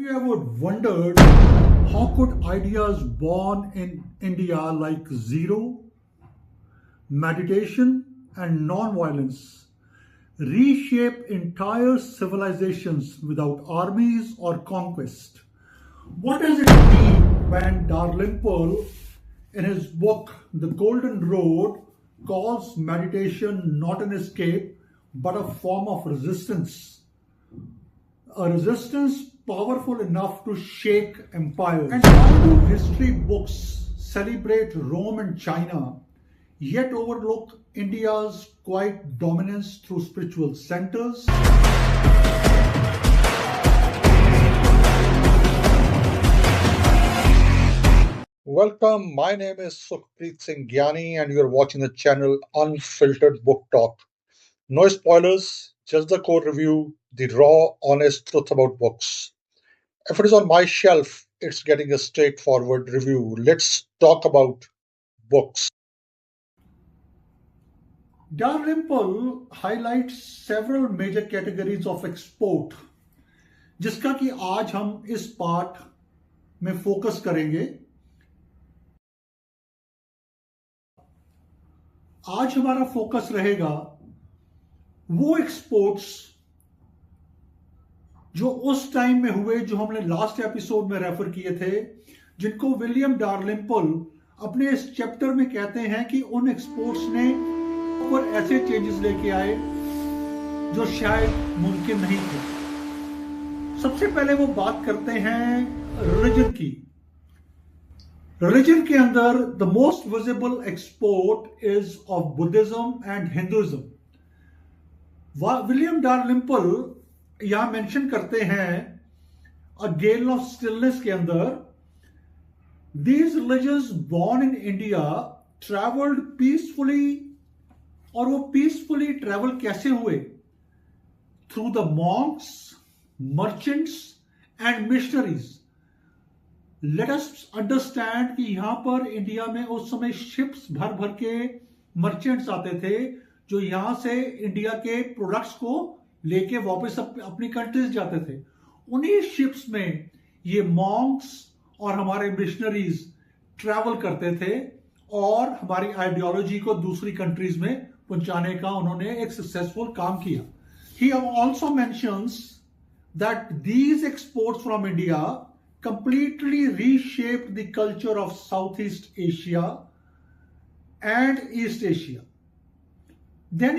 you ever wondered how could ideas born in India like zero, meditation, and non-violence reshape entire civilizations without armies or conquest? What does it mean when Dalrymple, in his book The Golden Road, calls meditation not an escape but a form of resistance? A resistance powerful enough to shake empires. And why do history books celebrate Rome and China, yet overlook India's quiet dominance through spiritual centers? Welcome, my name is Sukhpreet Singh Gyani, and you're watching the channel Unfiltered Book Talk. No spoilers, just the core review, the raw, honest truth about books. If it is on my shelf, it's getting a straightforward review. Let's talk about books. Dalrymple highlights several major categories of export, जिसका कि आज हम इस part में focus करेंगे। आज हमारा focus रहेगा वो एक्सपोर्ट्स जो उस टाइम में हुए, जो हमने लास्ट एपिसोड में रेफर किए थे, जिनको विलियम डार्लिंपल अपने इस चैप्टर में कहते हैं कि उन एक्सपोर्ट्स ने ऊपर ऐसे चेंजेस लेके आए जो शायद मुमकिन नहीं थे। सबसे पहले वो बात करते हैं रिलीजन की। रिलीजन के अंदर the most visible export is of Buddhism and Hinduism. William Dalrymple यहां मेंशन करते हैं अ गेल ऑफ स्टिलनेस के अंदर, these religions born in India travelled peacefully. और वो पीसफुली ट्रेवल कैसे हुए? Through the Monks, merchants and missionaries. Let us understand कि यहां पर इंडिया में उस समय शिप्स भर भर के मर्चेंट्स आते थे जो यहां से इंडिया के प्रोडक्ट्स को लेके वापस अपनी कंट्रीज जाते थे। उन्हीं शिप्स में ये मॉन्क्स और हमारे मिशनरीज ट्रैवल करते थे और हमारी आइडियोलॉजी को दूसरी कंट्रीज में पहुंचाने का उन्होंने एक सक्सेसफुल काम किया। He also mentions that these exports from India completely reshaped the culture of Southeast Asia and East Asia. Then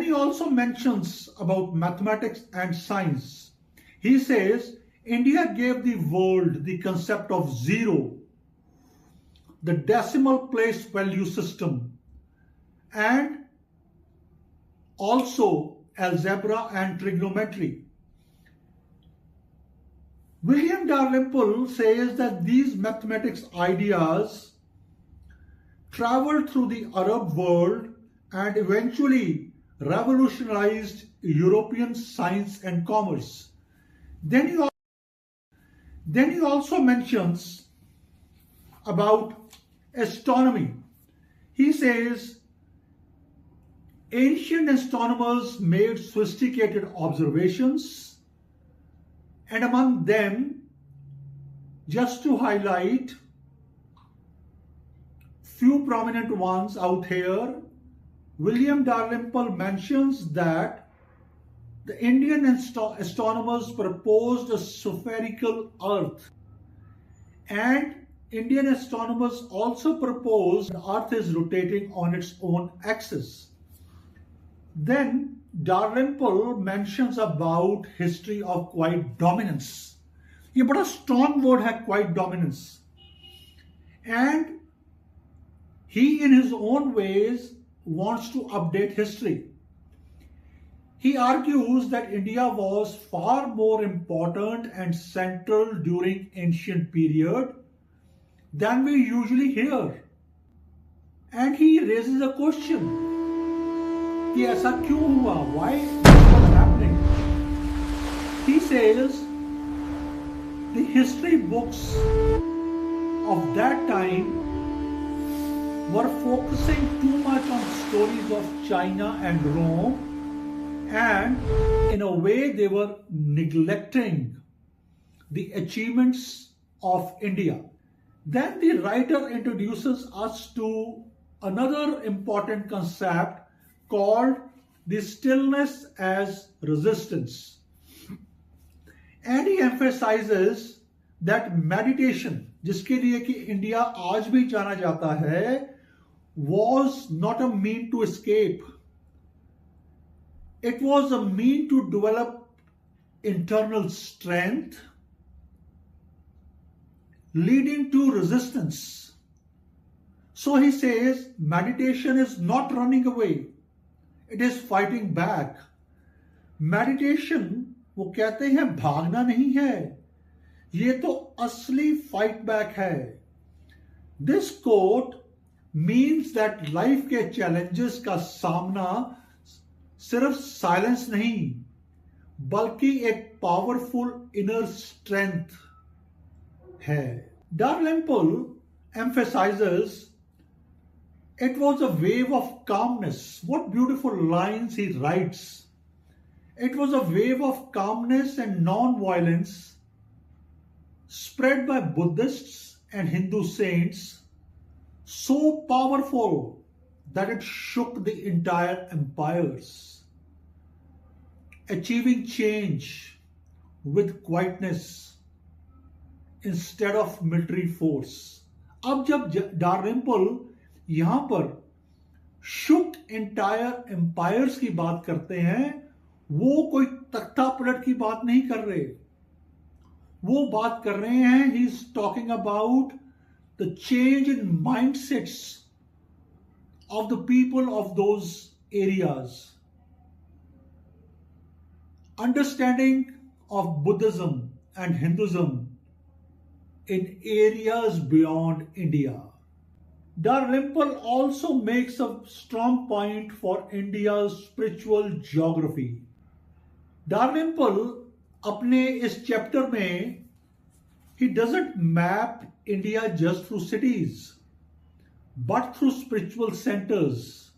he also mentions about mathematics and science. He says India gave the world the concept of zero, the decimal place value system, and also algebra and trigonometry. William Dalrymple says that these mathematics ideas traveled through the Arab world and eventually revolutionized European science and commerce. Then he also mentions about astronomy. He says ancient astronomers made sophisticated observations, and among them, just to highlight few prominent ones out here, William Dalrymple mentions that the Indian astronomers proposed a spherical Earth, and Indian astronomers also proposed the Earth is rotating on its own axis. Then Dalrymple mentions about history of quiet dominance. ये बड़ा strong word है, quiet dominance. And he in his own ways wants to update history. He argues that India was far more important and central during ancient period than we usually hear. And he raises a question कि ऐसा क्यों हुआ? Why this was happening? He says the history books of that time were focusing too much on stories of China and Rome and in a way they were neglecting the achievements of India. Then the writer introduces us to another important concept called the stillness as resistance. And he emphasizes that meditation, जिसके लिए कि India आज भी जाना जाता है, was not a mean to escape. It was a mean to develop internal strength, leading to resistance. So he says meditation is not running away, it is fighting back. Meditation, वो कहते हैं भागना नहीं है, ये तो असली फाइट बैक है. This quote means that life के चैलेंजेस का सामना सिर्फ साइलेंस नहीं, बल्कि एक पावरफुल इनर स्ट्रेंथ है. Dalrymple emphasizes it was a wave of calmness. What beautiful lines he writes. It was a wave of calmness and non-violence spread by Buddhists and Hindu saints, so powerful that it shook the entire empires, achieving change with quietness instead of military force. अब जब Dalrymple यहां पर shook entire empires की बात करते हैं, वो कोई तख्ता पलट की बात नहीं कर रहे, वो बात कर रहे हैं, he is talking about the change in mindsets of the people of those areas, understanding of Buddhism and Hinduism in areas beyond India. Dalrymple also makes a strong point for India's spiritual geography. Dalrymple अपने इस chapter में he doesn't map India just through cities, but through spiritual centers,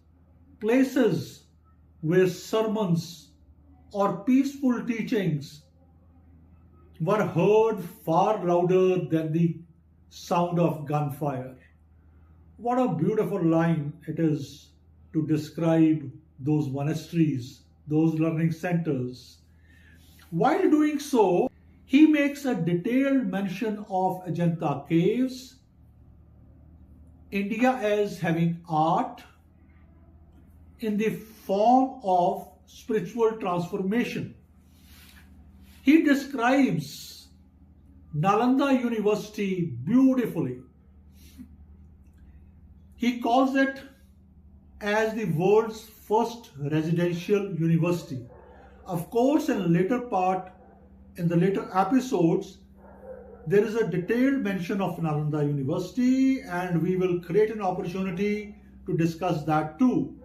places where sermons or peaceful teachings were heard far louder than the sound of gunfire. What a beautiful line it is to describe those monasteries, those learning centers. While doing so, he makes a detailed mention of Ajanta caves, India as having art in the form of spiritual transformation. He describes Nalanda University beautifully. He calls it as the world's first residential university. Of course, in the later episodes, there is a detailed mention of Nalanda University, and we will create an opportunity to discuss that too.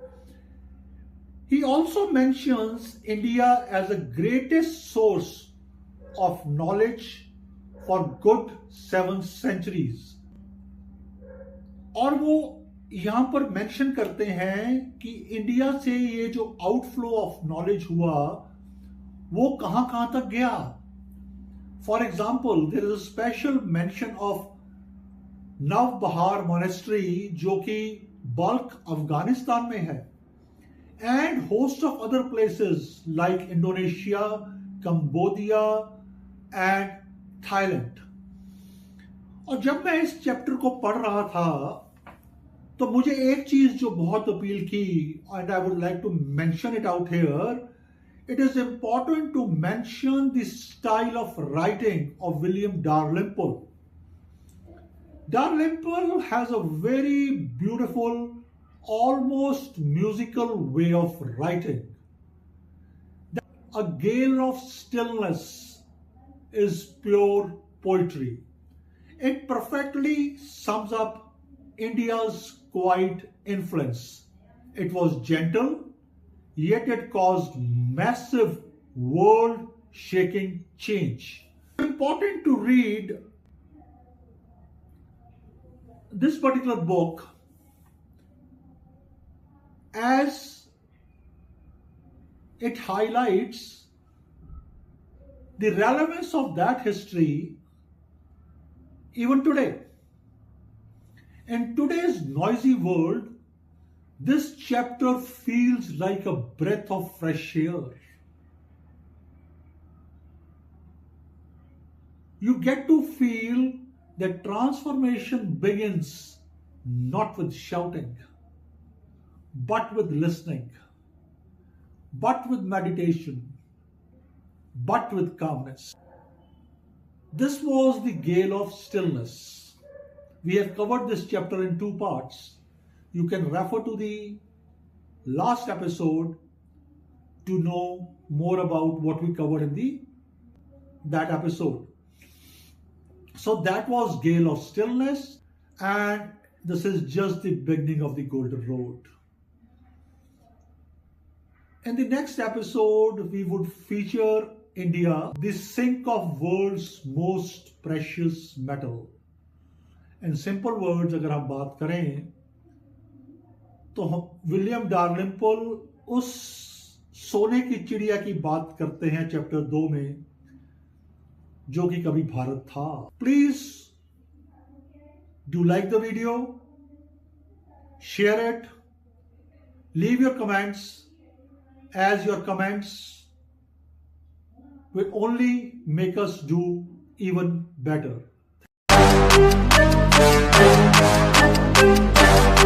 He also mentions India as the greatest source of knowledge for good 7 centuries. और वो यहां पर mention करते हैं कि India से ये जो आउटफ्लो ऑफ नॉलेज हुआ वो कहां कहां तक गया. For example, there is a special mention of Naubahar monastery जो कि बल्क अफगानिस्तान में है, and host of other places like Indonesia, Cambodia and Thailand. और जब मैं इस चैप्टर को पढ़ रहा था तो मुझे एक चीज जो बहुत अपील की, and I would like to mention it out here, it is important to mention the style of writing of William Dalrymple. Dalrymple has a very beautiful, almost musical way of writing. A Gale of Stillness is pure poetry. It perfectly sums up India's quiet influence. It was gentle, yet it caused massive world-shaking change. It's important to read this particular book as it highlights the relevance of that history even today. In today's noisy world, this chapter feels like a breath of fresh air. You get to feel that transformation begins not with shouting, but with listening, but with meditation, but with calmness. This was the Gale of Stillness. We have covered this chapter in two parts. You can refer to the last episode to know more about what we covered in that episode. So that was Gale of Stillness, and this is just the beginning of the Golden Road. In the next episode, we would feature India, the sink of world's most precious metal. In simple words, अगर हम बात करें तो William डार्लिम्पल उस सोने की चिड़िया की बात करते हैं चैप्टर 2 में, जो कि कभी भारत था. Please do like the video, share it, leave your comments, as your comments will only make us do even better.